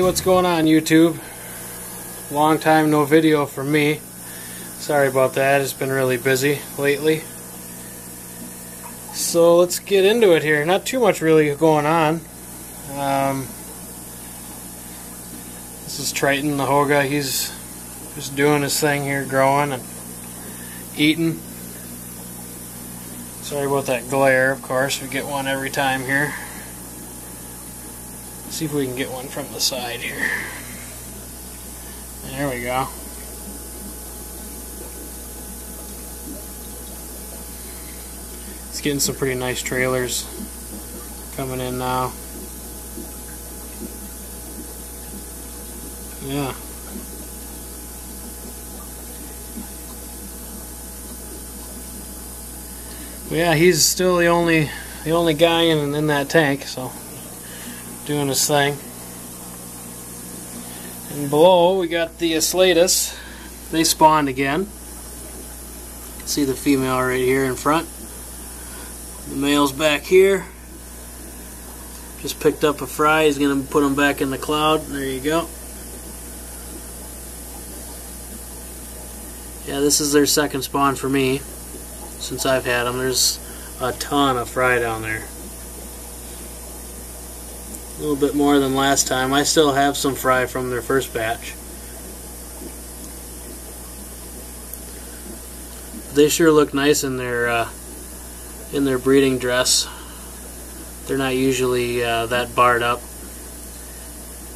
what's going on, YouTube? Long time no video from me. Sorry about that, it's been really busy lately. So let's get into it here. Not too much really going on. This is Triton, the Hoga. He's just doing his thing here, growing and eating. Sorry about that glare, of course. We get one every time here. See if we can get one from the side here. There we go. It's getting some pretty nice trailers coming in now. Yeah. Yeah, he's still the only guy in that tank, so doing his thing. And below we got the Slatus. They spawned again. You can see the female right here in front. The male's back here. Just picked up a fry. He's gonna put him back in the cloud. There you go. Yeah, this is their second spawn for me since I've had them. There's a ton of fry down there. A little bit more than last time. I still have some fry from their first batch. They sure look nice in their breeding dress. They're not usually that barred up,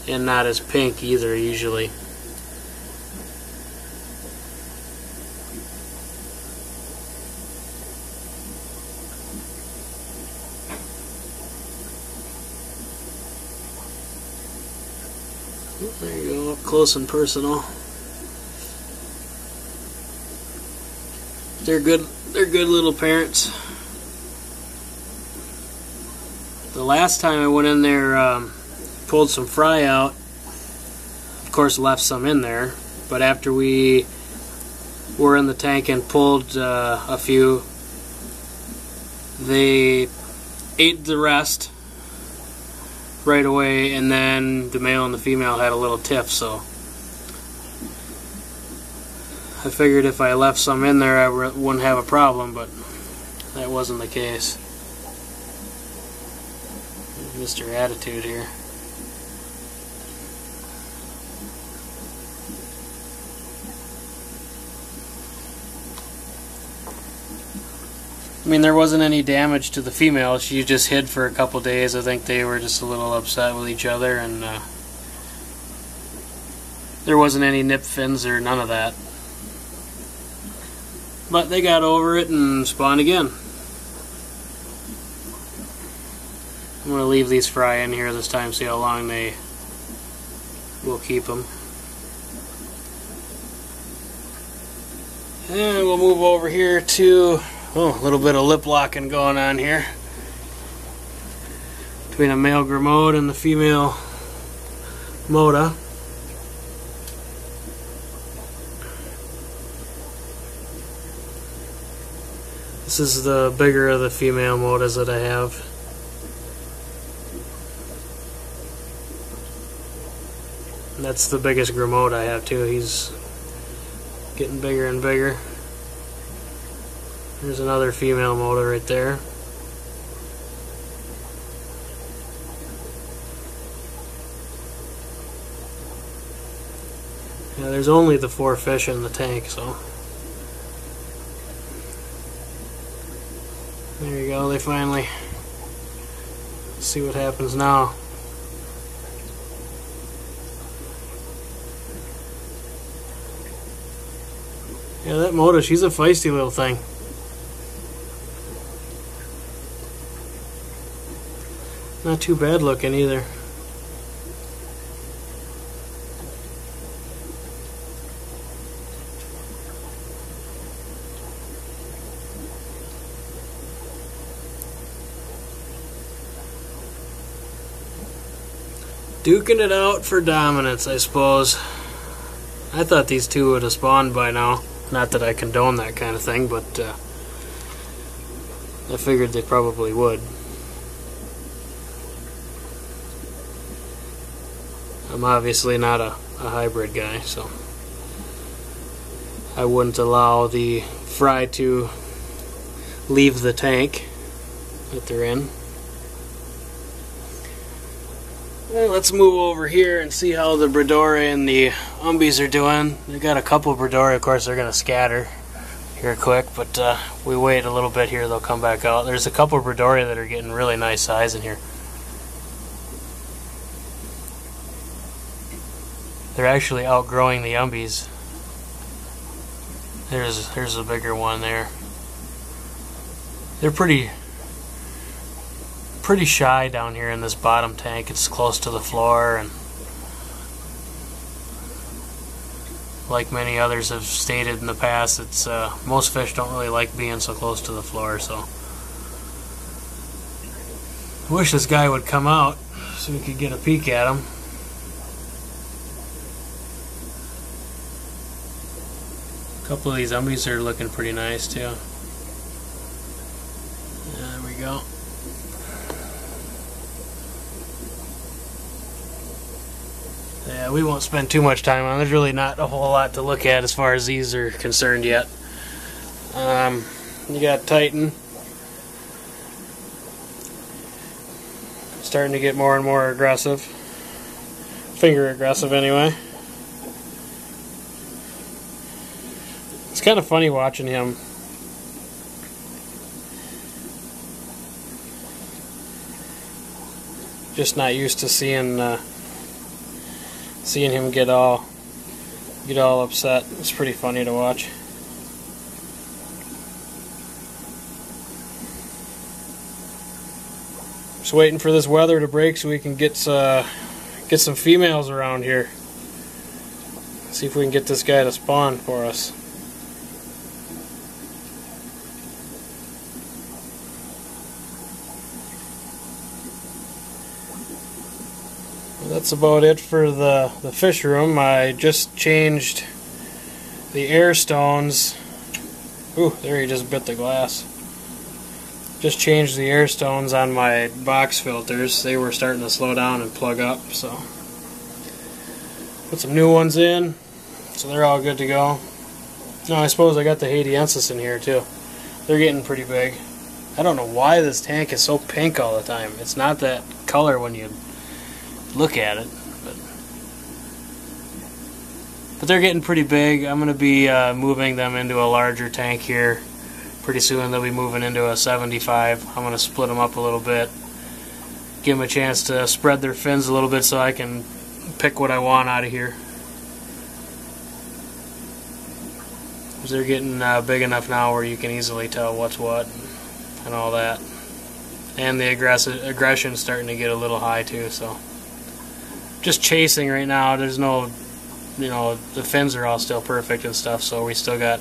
and not as pink either usually. There you go, up close and personal. They're good little parents. The last time I went in there, pulled some fry out, of course left some in there, but after we were in the tank and pulled a few, they ate the rest right away, and then the male and the female had a little tiff, so I figured if I left some in there I wouldn't have a problem, but that wasn't the case. Mr. Attitude here. I mean, there wasn't any damage to the female. She just hid for a couple days. I think they were just a little upset with each other, and there wasn't any nip fins or none of that. But they got over it and spawned again. I'm going to leave these fry in here this time, see how long they will keep them. And we'll move over here to a little bit of lip locking going on here between a male Grimode and the female Moda. This is the bigger of the female Modas that I have. And that's the biggest Grimode I have too. He's getting bigger and bigger. There's another female Moda right there. Yeah, there's only the 4 fish in the tank, so there you go. They finally see what happens now. Yeah, that Moda, she's a feisty little thing. Not too bad looking either. Duking it out for dominance, I suppose. I thought these two would have spawned by now. Not that I condone that kind of thing, but I figured they probably would. I'm obviously not a hybrid guy, so I wouldn't allow the fry to leave the tank that they're in. Well, let's move over here and see how the Bredora and the Umbies are doing. They got a couple Bredora, of course they're going to scatter here quick, but we wait a little bit here, they'll come back out. There's a couple Bredora that are getting really nice size in here. They're actually outgrowing the Umbies. There's a bigger one there. They're pretty shy down here in this bottom tank. It's close to the floor, and like many others have stated in the past, it's most fish don't really like being so close to the floor. So I wish this guy would come out so we could get a peek at him. A couple of these Umbies are looking pretty nice too. There we go. Yeah, we won't spend too much time on it. There's really not a whole lot to look at as far as these are concerned yet. You got Titan. Starting to get more and more aggressive. Finger aggressive anyway. It's kind of funny watching him. Just not used to seeing him get all upset. It's pretty funny to watch. Just waiting for this weather to break so we can get some females around here. See if we can get this guy to spawn for us. That's about it for the fish room. I just changed the air stones. Ooh, there he just bit the glass. Just changed the air stones on my box filters. They were starting to slow down and plug up, so put some new ones in, so they're all good to go. No, I suppose I got the Haitiensis in here too. They're getting pretty big. I don't know why this tank is so pink all the time. It's not that color when you look at it, but they're getting pretty big. I'm going to be moving them into a larger tank here pretty soon. They'll be moving into a 75. I'm going to split them up a little bit, give them a chance to spread their fins a little bit so I can pick what I want out of here. They're getting big enough now where you can easily tell what's what and all that, and the aggression's starting to get a little high too. So just chasing right now. There's no, the fins are all still perfect and stuff, so we still got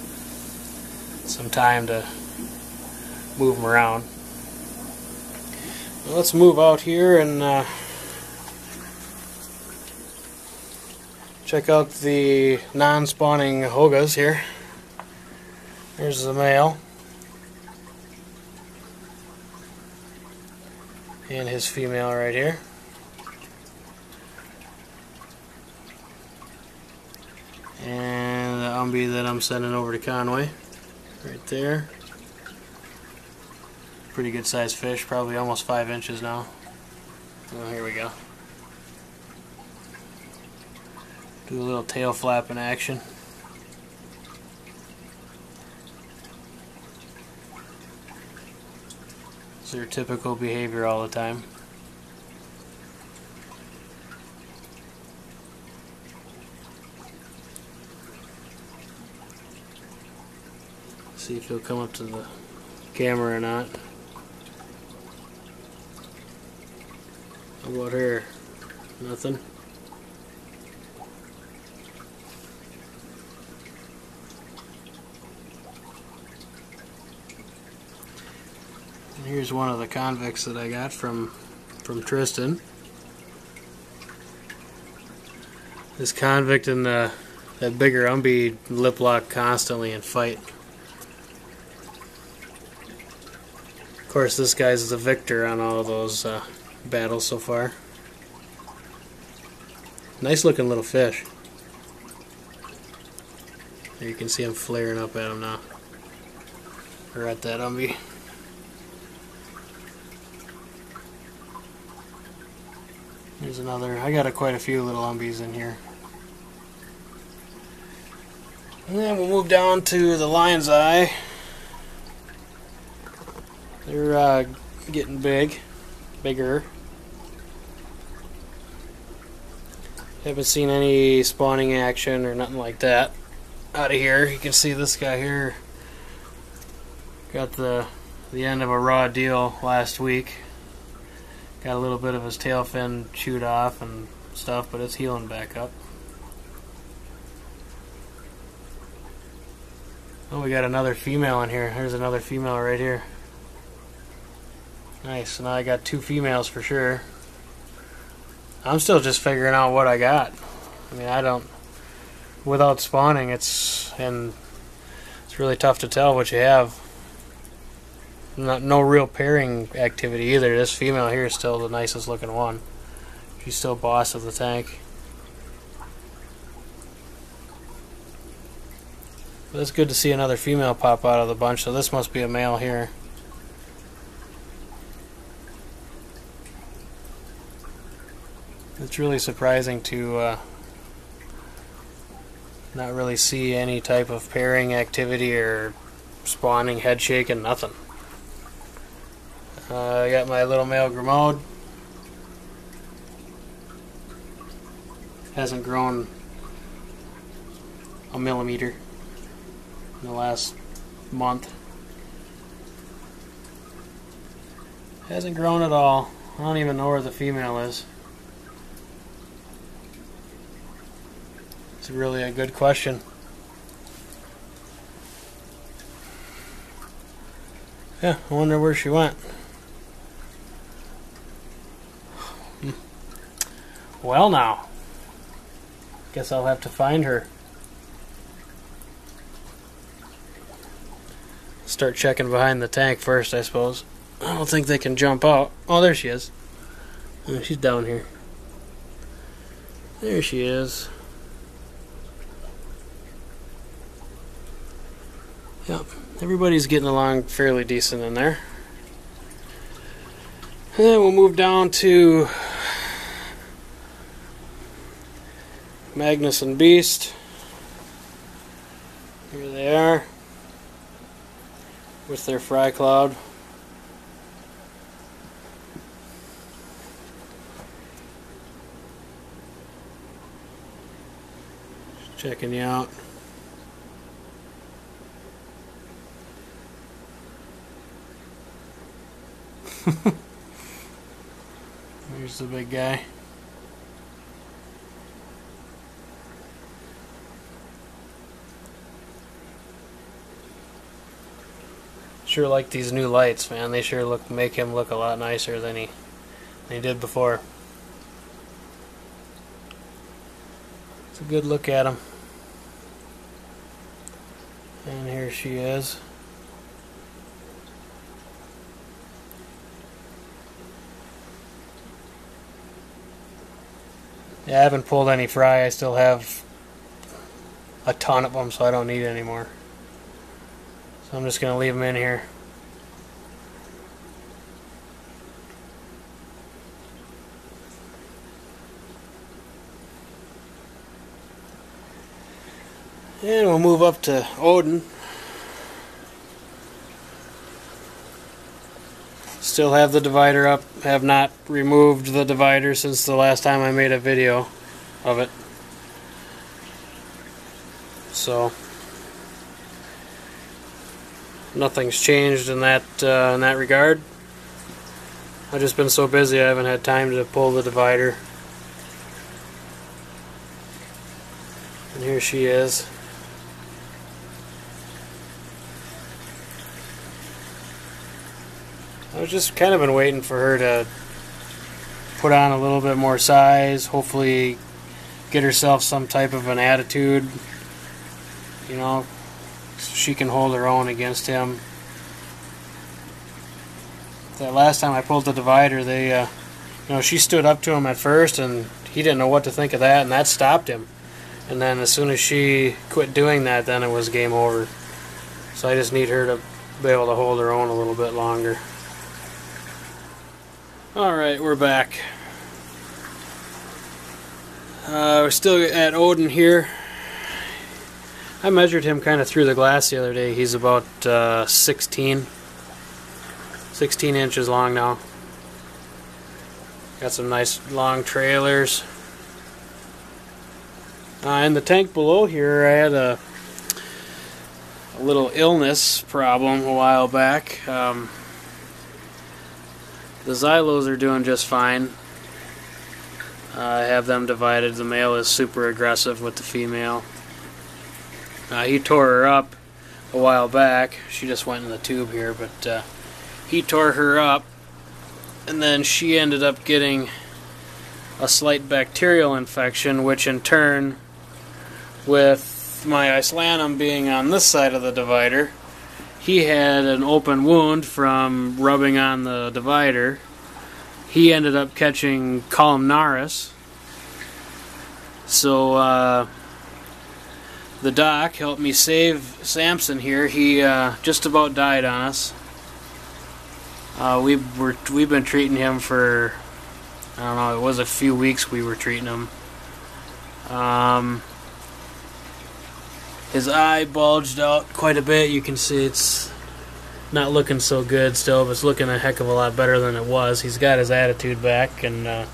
some time to move them around. Well, let's move out here and check out the non-spawning Hogas here. Here's the male and his female right here. And the Umbie that I'm sending over to Conway, right there. Pretty good sized fish, probably almost 5 inches now. Oh, here we go. Do a little tail flap in action. It's their typical behavior all the time. See if he'll come up to the camera or not. How about her? Nothing? And here's one of the convicts that I got from Tristan. This convict and that bigger Umbie lip lock constantly and fight. Of course, this guy's the victor on all of those battles so far. Nice looking little fish. There you can see him flaring up at him now. Or at that umbie. There's another. I got quite a few little umbies in here. And then we'll move down to the lion's eye. They're getting bigger. Haven't seen any spawning action or nothing like that out of here. You can see this guy here got the end of a raw deal last week. Got a little bit of his tail fin chewed off and stuff, but it's healing back up. Oh, we got another female in here. There's another female right here. Nice. So now I got 2 females for sure. I'm still just figuring out what I got. I mean, I don't. Without spawning, it's really tough to tell what you have. No real pairing activity either. This female here is still the nicest looking one. She's still boss of the tank. But it's good to see another female pop out of the bunch. So this must be a male here. It's really surprising to not really see any type of pairing activity or spawning, head shaking, nothing. I got my little male Grimaud. Hasn't grown a millimeter in the last month. Hasn't grown at all. I don't even know where the female is. It's really a good question. Yeah, I wonder where she went. Well now, guess I'll have to find her. Start checking behind the tank first, I suppose. I don't think they can jump out. Oh, there she is. Oh, she's down here. There she is. Yep, everybody's getting along fairly decent in there. And then we'll move down to Magnus and Beast. Here they are with their fry cloud. Just checking you out. Here's the big guy. Sure like these new lights, man. They sure make him look a lot nicer than he did before. It's a good look at him. And here she is. Yeah, I haven't pulled any fry. I still have a ton of them, so I don't need any more. So I'm just going to leave them in here. And we'll move up to Odin. Still have the divider up. Have not removed the divider since the last time I made a video of it. So nothing's changed in that regard. I've just been so busy I haven't had time to pull the divider. And here she is. I've just kind of been waiting for her to put on a little bit more size, hopefully get herself some type of an attitude, you know, so she can hold her own against him. That last time I pulled the divider, she stood up to him at first and he didn't know what to think of that, and that stopped him. And then as soon as she quit doing that, then it was game over. So I just need her to be able to hold her own a little bit longer. Alright, we're back. We're still at Odin here. I measured him kind of through the glass the other day. He's about 16 inches long now. Got some nice long trailers. In the tank below here, I had a little illness problem a while back. The Xylos are doing just fine. I have them divided. The male is super aggressive with the female. He tore her up a while back. She just went in the tube here, but he tore her up, and then she ended up getting a slight bacterial infection, which in turn, with my Icelanum being on this side of the divider, he had an open wound from rubbing on the divider. He ended up catching columnaris. So the doc helped me save Samson here. He just about died on us. We've been treating him for, I don't know, it was a few weeks we were treating him. His eye bulged out quite a bit. You can see it's not looking so good still, but it's looking a heck of a lot better than it was. He's got his attitude back and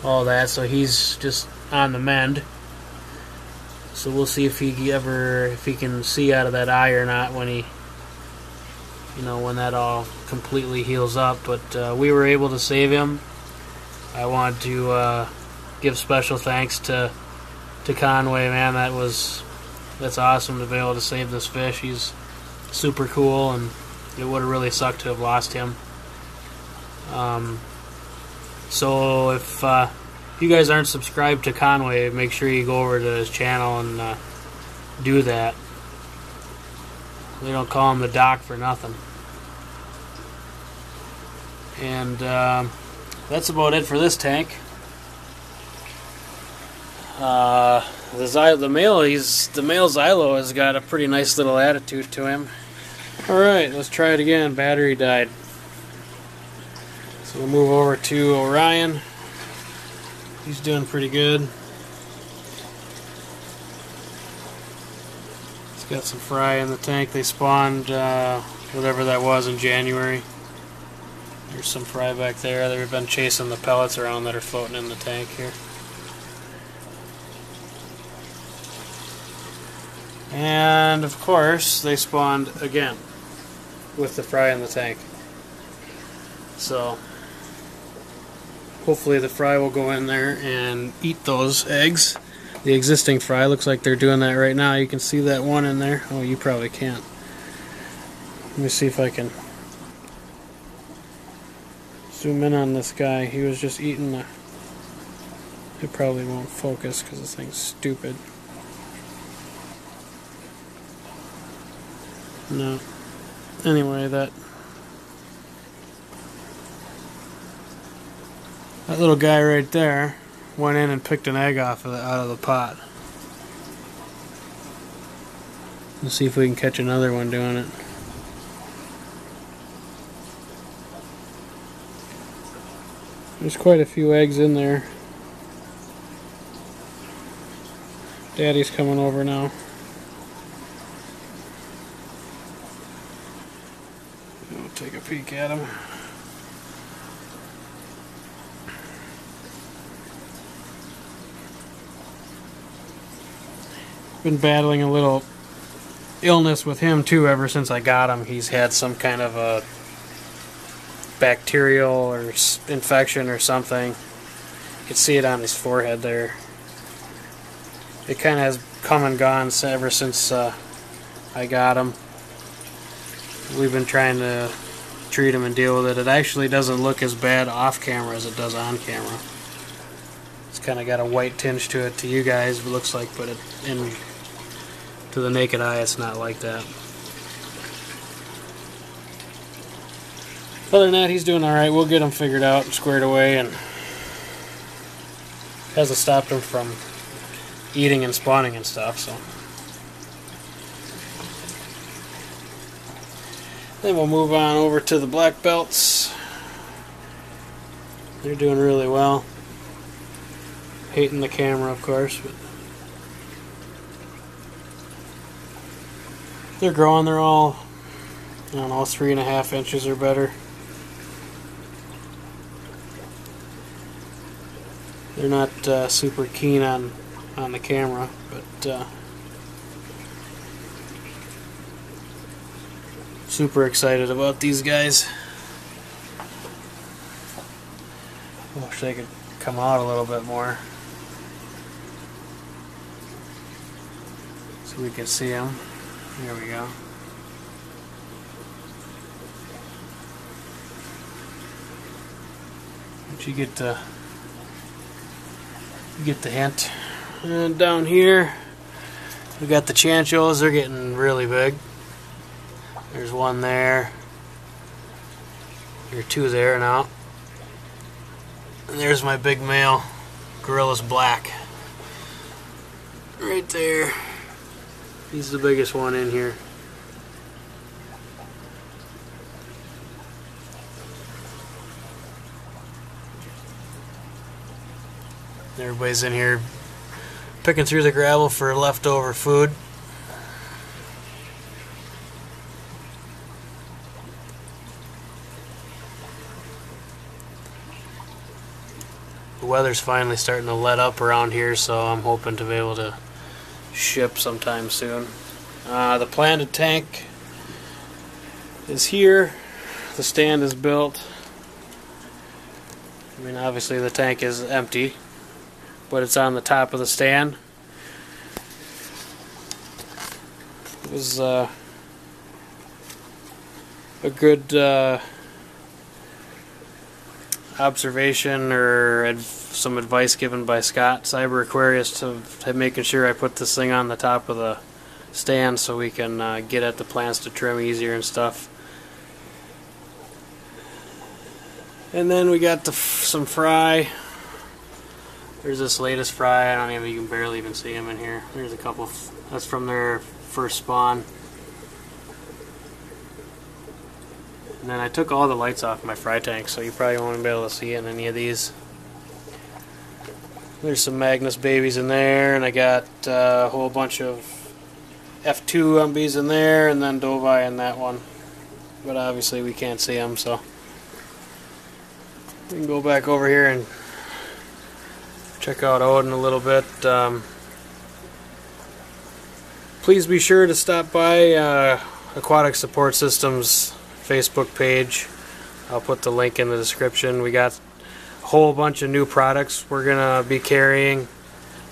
all that, so he's just on the mend. So we'll see if he can see out of that eye or not when he, when that all completely heals up. But we were able to save him. I want to give special thanks to Conway, man. That's awesome to be able to save this fish. He's super cool, and it would have really sucked to have lost him. So if you guys aren't subscribed to Conway, make sure you go over to his channel and do that. They don't call him the Doc for nothing. And that's about it for this tank. The male Xylo has got a pretty nice little attitude to him. Alright, let's try it again. Battery died. So we'll move over to Orion. He's doing pretty good. He's got some fry in the tank. They spawned whatever that was in January. There's some fry back there. They've been chasing the pellets around that are floating in the tank here. And of course they spawned again with the fry in the tank. So hopefully the fry will go in there and eat those eggs. The existing fry looks like they're doing that right now. You can see that one in there. Oh, you probably can't. Let me see if I can zoom in on this guy. He was just eating the... It probably won't focus because this thing's stupid. No. Anyway, that little guy right there went in and picked an egg off of out of the pot. Let's see if we can catch another one doing it. There's quite a few eggs in there. Daddy's coming over now. Take a peek at him. Been battling a little illness with him too ever since I got him. He's had some kind of a bacterial or infection or something. You can see it on his forehead there. It kind of has come and gone ever since I got him. We've been trying to treat him and deal with it. It actually doesn't look as bad off camera as it does on camera. It's kind of got a white tinge to it to you guys, it looks like, but to the naked eye it's not like that. Other than that, he's doing alright. We'll get him figured out and squared away, and Hasn't stopped them from eating and spawning and stuff. So then we'll move on over to the black belts. They're doing really well. Hating the camera, of course, but they're growing. They're all, I don't know, 3.5 inches or better. They're not super keen on the camera, but super excited about these guys. I wish they could come out a little bit more so we can see them. There we go. But you get the hint. And down here we got the chanchos. They're getting really big. There's one there. There are two there now. And there's my big male Gorilla's black. Right there. He's the biggest one in here. Everybody's in here picking through the gravel for leftover food. The weather's finally starting to let up around here, so I'm hoping to be able to ship sometime soon. The planted tank is here. The stand is built. I mean, obviously the tank is empty, but it's on the top of the stand. It was a good observation or some advice given by Scott, Cyber Aquarius, to making sure I put this thing on the top of the stand so we can get at the plants to trim easier and stuff. And then we got some fry. There's this latest fry. I don't even, you can barely even see them in here. There's a couple. That's from their first spawn. And then I took all the lights off my fry tank, so you probably won't be able to see it in any of these. There's some Magnus babies in there, and I got a whole bunch of F2 umbies in there, and then Dovi in that one. But obviously we can't see them, so we can go back over here and check out Odin a little bit. Please be sure to stop by Aquatic Support Systems Facebook page. I'll put the link in the description. We got a whole bunch of new products we're gonna be carrying,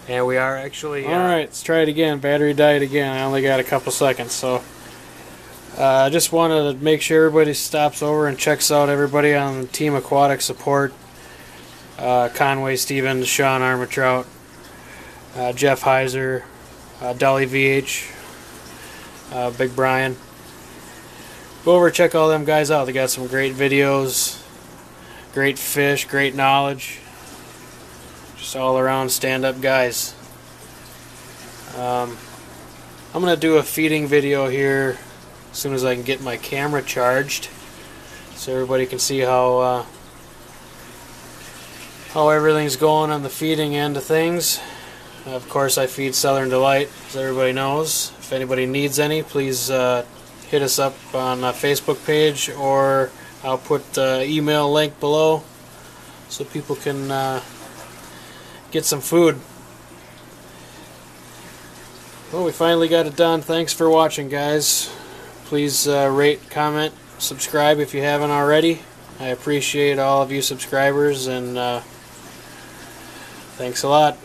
and we are actually alright, let's try it again. Battery died again. I only got a couple seconds, so I just wanted to make sure everybody stops over and checks out everybody on Team Aquatic Support. Conway Stevens, Sean Armatrout, Jeff Heiser, Dolly VH, Big Brian. Go over and check all them guys out. They got some great videos, great fish, great knowledge. Just all around stand-up guys. I'm going to do a feeding video here as soon as I can get my camera charged, so everybody can see how everything's going on the feeding end of things. Of course, I feed Southern Delight, as everybody knows. If anybody needs any, please hit us up on a Facebook page, or I'll put the email link below so people can get some food. Well, we finally got it done. Thanks for watching, guys. Please rate, comment, subscribe if you haven't already. I appreciate all of you subscribers, and thanks a lot.